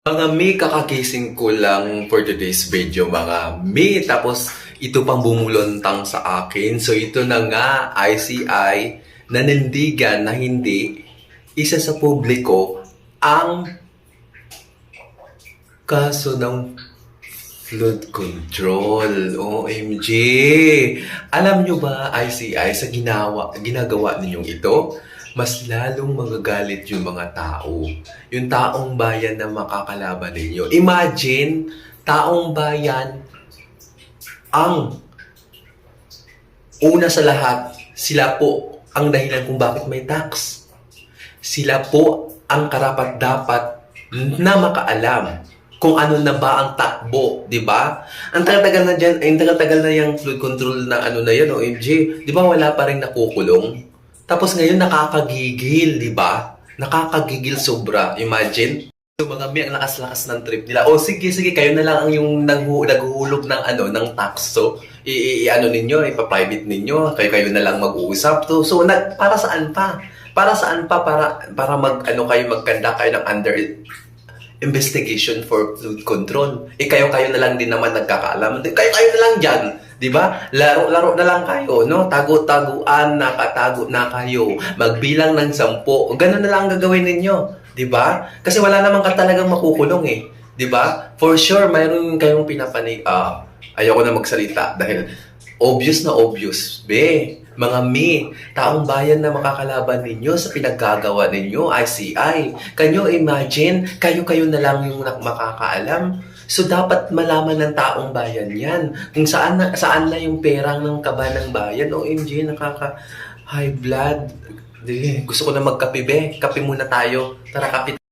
Mga mi, kakagising ko lang for today's video mga mi. Tapos ito pang bumuluntang sa akin. So ito na nga, ICI, nanindigan na hindi isa sa publiko ang kaso ng flood control. OMG! Alam nyo ba, ICI, sa ginagawa ninyong ito, mas lalong magagalit yung mga tao. Yung taong bayan na makakalaban ninyo. Imagine, taong bayan ang una sa lahat, sila po ang dahilan kung bakit may tax. Sila po ang karapat-dapat na makaalam kung ano na ba ang takbo, di ba? Ang tagal-tagal na dyan, ang tagal-tagal na yung flood control na ano na yan, OMG, di ba wala pa rin nakukulong? Tapos ngayon nakakagigil, di ba? Nakakagigil sobra, imagine. So mga may ang lakas-lakas ng trip nila. O sige, kayo na lang ang yung naghuhulog ng ano, ng tax. So, ano ninyo, ipa-private ninyo, kayo na lang mag-uusap. So para saan pa? Para saan pa? Para magkanda kayo ng under investigation for flood control. Kayo na lang din naman nagkakaalam. Kayo na lang dyan. Di ba? Laro na lang kayo, no? Tago-taguan, nakatago na kayo. Magbilang ng 10. Ganun na lang gagawin ninyo. Di ba? Kasi wala naman ka talagang makukulong eh. Di ba? For sure, mayroon kayong pinapanig... ayoko na magsalita dahil obvious na obvious. Mga taong bayan na makakalaban ninyo sa pinaggagawa ninyo, ICI. Can you imagine? Kayo na lang yung makakaalam. So, dapat malaman ng taong bayan yan. Kung saan na yung perang ng kaba ng bayan. OMG, nakaka-high blood. Gusto ko na magkape, be. Kape muna tayo. Tara, kape.